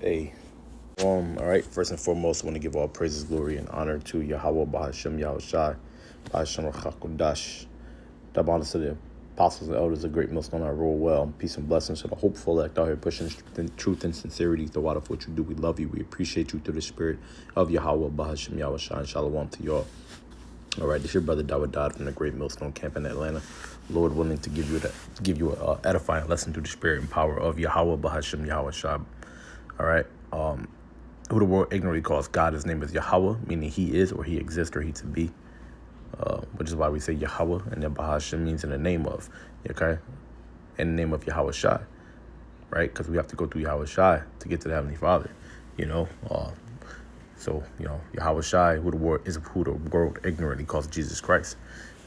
Hey, all right. First and foremost, I want to give all praises, glory, and honor to Yahweh, Bahashem, Yahushai, Bahashem, Rachakodash. Double honor to the apostles and elders, a great millstone I roll well. Peace and blessings to the hopeful elect out here pushing truth and sincerity throughout of what you do. We love you. We appreciate you through the spirit of Yahweh, Bahashem, Yahushai, and Shalom to y'all. All right, this is your brother Dawah Dodd from the Great Millstone Camp in Atlanta. Lord willing to give you an edifying lesson through the spirit and power of Yahweh, Bahashem, Yahushai. All right. Who the world ignorantly calls God, his name is Yahweh, meaning he is or he exists or he to be, which is why we say Yahweh, and then Bahashem means in the name of, okay, in the name of Yahweh Shai, right? Because we have to go through Yahweh Shai to get to the Heavenly Father, Yahweh Shai, who the world ignorantly calls Jesus Christ.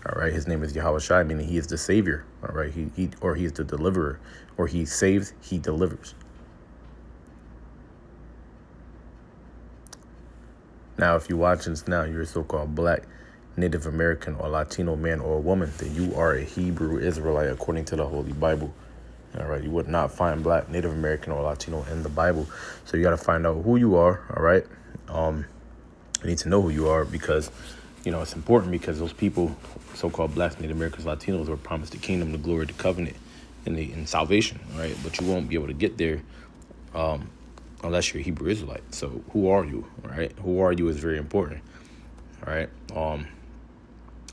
All right, his name is Yahweh Shai, meaning he is the Savior. All right, he is the deliverer, or he saves, he delivers. Now, if you're watching this now, you're a so-called black, Native American, or Latino man or woman, then you are a Hebrew Israelite according to the Holy Bible. All right, you would not find black, Native American, or Latino in the Bible. So you got to find out who you are, all right? You need to know who you are because, it's important because those people, so-called blacks, Native Americans, Latinos, were promised the kingdom, the glory, the covenant, and salvation, right? But you won't be able to get there unless you're a Hebrew Israelite. So who are you, right? Who are you is very important, all right?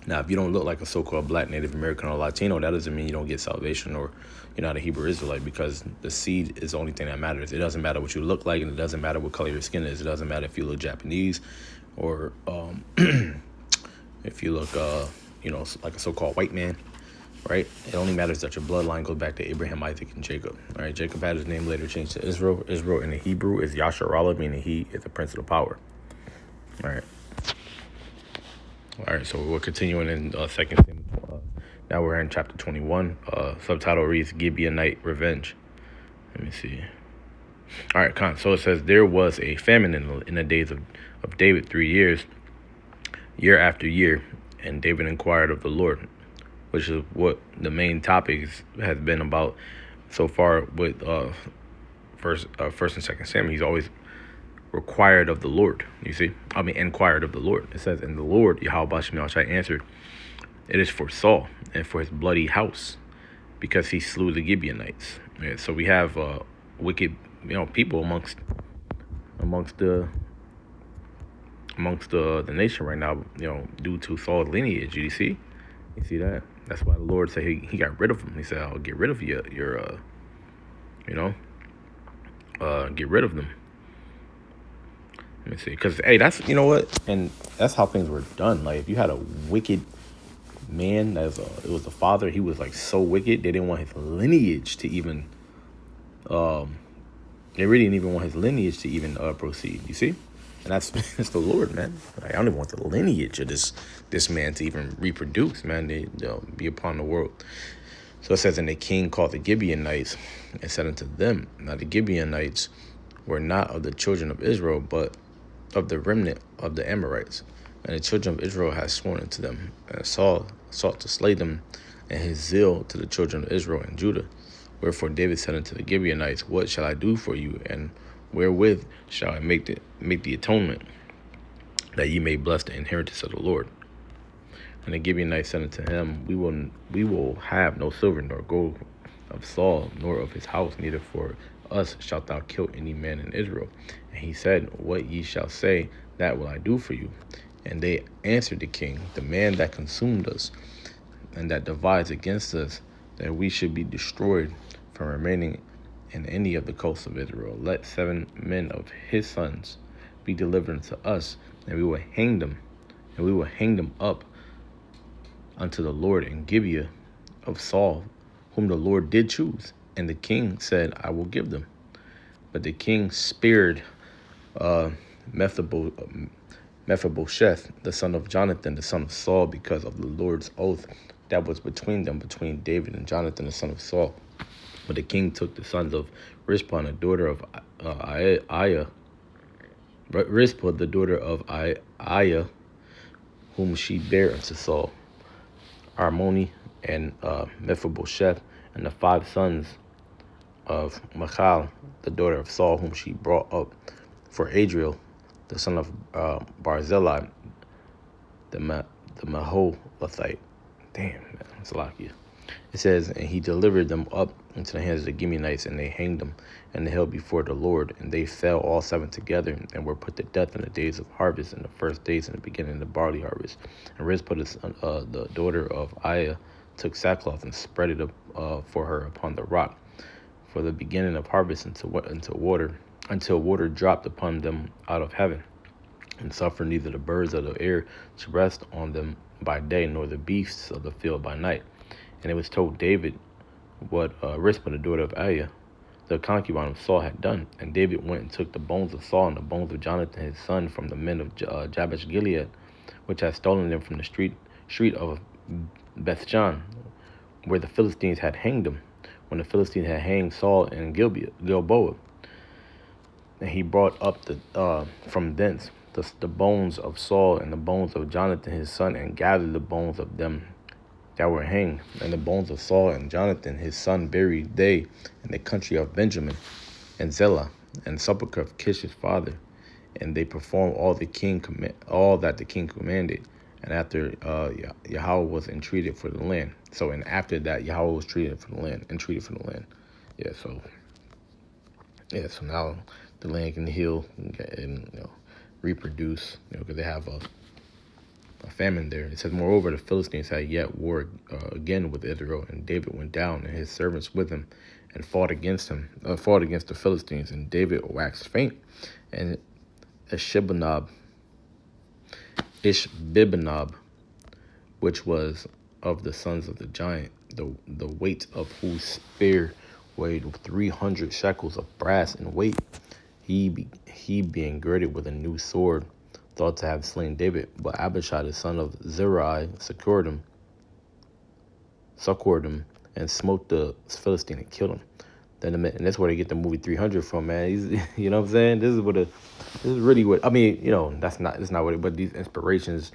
Now, if you don't look like a so-called black, Native American, or Latino, that doesn't mean you don't get salvation or you're not a Hebrew Israelite, because the seed is the only thing that matters. It doesn't matter what you look like, and it doesn't matter what color your skin is. It doesn't matter if you look Japanese or if you look, like a so-called white man, right? It only matters that your bloodline goes back to Abraham, Isaac, and Jacob. All right, Jacob had his name later changed to Israel. Israel in the Hebrew is Yasharallah, meaning he is the prince of the power. All right, so we're continuing in 2 Samuel. Now we're in chapter 21. Subtitle reads Gibeonite Revenge. Let me see. All right, so it says, there was a famine in the days of David 3 years, year after year, and David inquired of the Lord, which is what the main topic has been about so far with First and Second Samuel. He's always required of the Lord. Inquired of the Lord. It says, and the Lord, Yahweh Bashem Yahushai, answered, it is for Saul and for his bloody house, because he slew the Gibeonites. Yeah, so we have wicked, people amongst the nation right now, due to Saul's lineage. You see that? That's why the Lord said he got rid of him. He said, I'll get rid of your get rid of them. Let me see. Because, hey, that's, and that's how things were done. Like, if you had a wicked man, it was the father, he was, like, so wicked, they didn't want his lineage to even, they really didn't even want his lineage to even proceed, you see? And that's the Lord, man. Like, I don't even want the lineage of this man to even reproduce, man. They'll be upon the world. So it says, and the king called the Gibeonites and said unto them, now the Gibeonites were not of the children of Israel, but of the remnant of the Amorites. And the children of Israel had sworn unto them. And Saul sought to slay them, and his zeal to the children of Israel and Judah. Wherefore David said unto the Gibeonites, what shall I do for you, and wherewith shall I make the atonement, that ye may bless the inheritance of the Lord? And the Gibeonites said unto him, we will have no silver nor gold of Saul, nor of his house, neither for us shalt thou kill any man in Israel. And he said, what ye shall say, that will I do for you. And they answered the king, the man that consumed us, and that divides against us, that we should be destroyed from remaining in any of the coasts of Israel. Let 7 men of his sons be delivered unto us, and we will hang them up unto the Lord in Gibeah of Saul, whom the Lord did choose. And the king said, I will give them. But the king spared Mephibosheth, the son of Jonathan, the son of Saul, because of the Lord's oath that was between David and Jonathan, the son of Saul. But the king took the sons of Rizpah, the daughter of Aiah, whom she bare unto Saul, Armoni and Mephibosheth, and the 5 sons of Michal, the daughter of Saul, whom she brought up for Adriel, the son of Barzillai, the the Maholathite. Damn, man, it's lucky. It says, and he delivered them up into the hands of the Gibeonites, and they hanged them in the hill before the Lord. And they fell all seven together, and were put to death in the days of harvest, in the first days in the beginning of the barley harvest. And Rizpah, the daughter of Aiah, took sackcloth and spread it up for her upon the rock, for the beginning of harvest until water dropped upon them out of heaven, and suffered neither the birds of the air to rest on them by day, nor the beasts of the field by night. And it was told David what Rizpah, the daughter of Aiah, the concubine of Saul, had done. And David went and took the bones of Saul and the bones of Jonathan his son from the men of Jabesh Gilead, which had stolen them from the street of Bethshan, where the Philistines had hanged him, when the Philistines had hanged Saul in Gilboa. And he brought up from thence the bones of Saul and the bones of Jonathan his son, and gathered the bones of them that were hanged, and the bones of Saul and Jonathan his son buried they in the country of Benjamin, and Zelah, and sepulchre of Kish his father. And they performed all that the king commanded. And after Yahweh was entreated for the land. So, and after that, Yahweh was entreated for the land. Yeah. So now the land can heal and reproduce. Because they have a famine there. It says, moreover, the Philistines had yet war again with Israel, and David went down and his servants with him, and fought against the Philistines. And David waxed faint, and Ishbibenob, which was of the sons of the giant, the weight of whose spear weighed 300 shekels of brass in weight, he being girded with a new sword, thought to have slain David. But Abishai, the son of Zeruiah, succored him, and smote the Philistine and killed him. And that's where they get the movie 300 from, man. You know what I'm saying? This is really what I mean. That's not what. But these inspirations,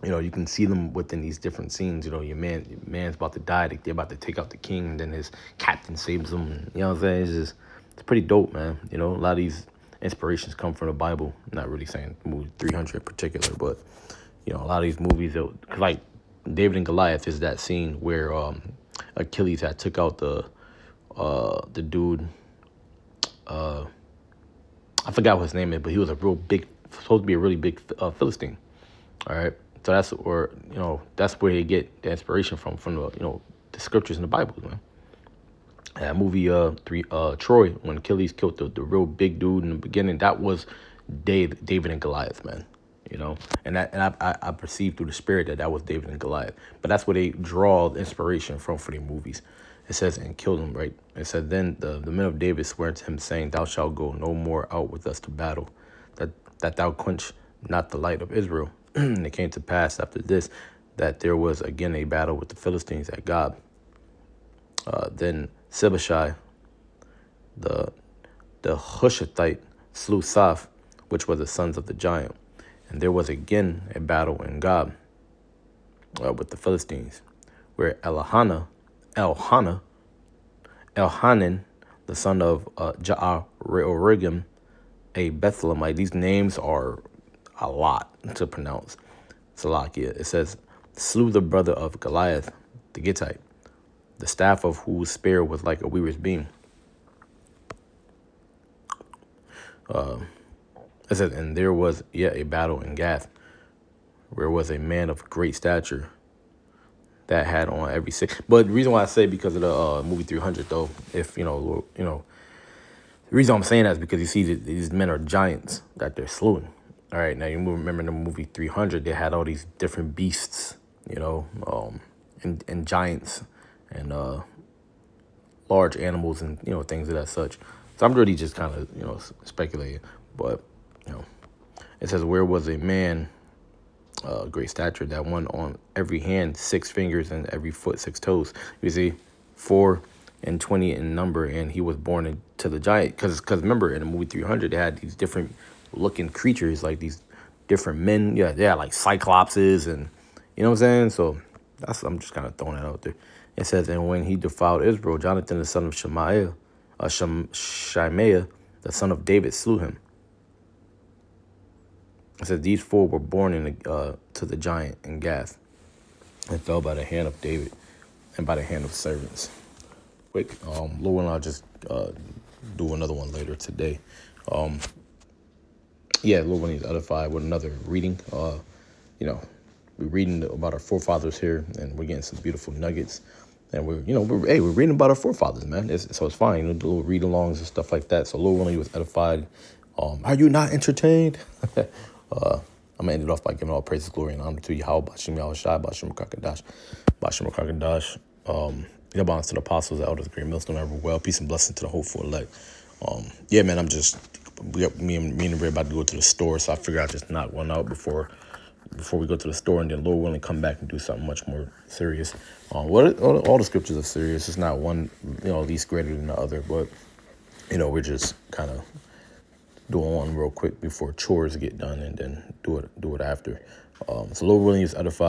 you can see them within these different scenes. Your man's about to die. They're about to take out the king, and then his captain saves him. And, you know what I'm saying? It's pretty dope, man. A lot of these inspirations come from the Bible. I'm not really saying movie 300 in particular, but a lot of these movies, like David and Goliath, is that scene where Achilles had took out the dude. I forgot what his name is, but he was supposed to be a really big Philistine. All right, so that's where they get the inspiration from the scriptures in the Bible, man. That movie Troy, when Achilles killed the real big dude in the beginning, that was David and Goliath, man. And I perceived through the spirit that was David and Goliath. But that's where they draw the inspiration from for the movies. It says, and killed him, right? It said, then the men of David swore to him, saying, thou shalt go no more out with us to battle, that thou quench not the light of Israel. And it came to pass after this, that there was again a battle with the Philistines at Gob. Then Sibbashai, the Hushathite, slew Saph, which were the sons of the giant. And there was again a battle in Gob with the Philistines, where Elhanan, the son of Ja'arigam, a Bethlehemite. These names are a lot to pronounce. Salakia. It says, slew the brother of Goliath, the Gittite, the staff of whose spear was like a weaver's beam. It says, and there was yet a battle in Gath, where was a man of great stature that had on every six. But the reason why I say because of the movie 300, though, if the reason I'm saying that is because you see that these men are giants that they're slewing. All right, now you remember in the movie 300, they had all these different beasts, and giants and large animals and things of that such. So I'm really just kind of speculating, but it says, where was a man great stature that one on every hand 6 fingers and every foot 6 toes. You see, 4 and 20 in number, and he was born into the giant. Because remember, in the movie 300, they had these different looking creatures, like these different men. Yeah, like cyclopses, and you know what I'm saying. So I'm just kind of throwing that out there. It says, and when he defiled Israel, Jonathan, the son of Shimeiah, the son of David, slew him. It says, these four were born to the giant in Gath and fell by the hand of David and by the hand of servants. Quick, Lord willing, I'll just do another one later today. Lord willing, he's edified with another reading. We're reading about our forefathers here, and we're getting some beautiful nuggets. And we're reading about our forefathers, man. So it's fine, the little read-alongs and stuff like that. So Lord willing, he was edified. Are you not entertained? I'm going to end it off by giving all praise, glory, and honor to Yahweh, Bashim Yahushai, Bashim Rakadash, Bashim Rakadash. Bonds to the apostles, the elders, the great millstone, ever well. Peace and blessing to the hopeful elect. Man, me and Ray about to go to the store, so I figured I'd just knock one out before we go to the store, and then Lord willing, come back and do something much more serious. All the scriptures are serious. It's not one, least greater than the other, but, we're just kind of doing one real quick before chores get done, and then do it after. So Lord willing, is edified.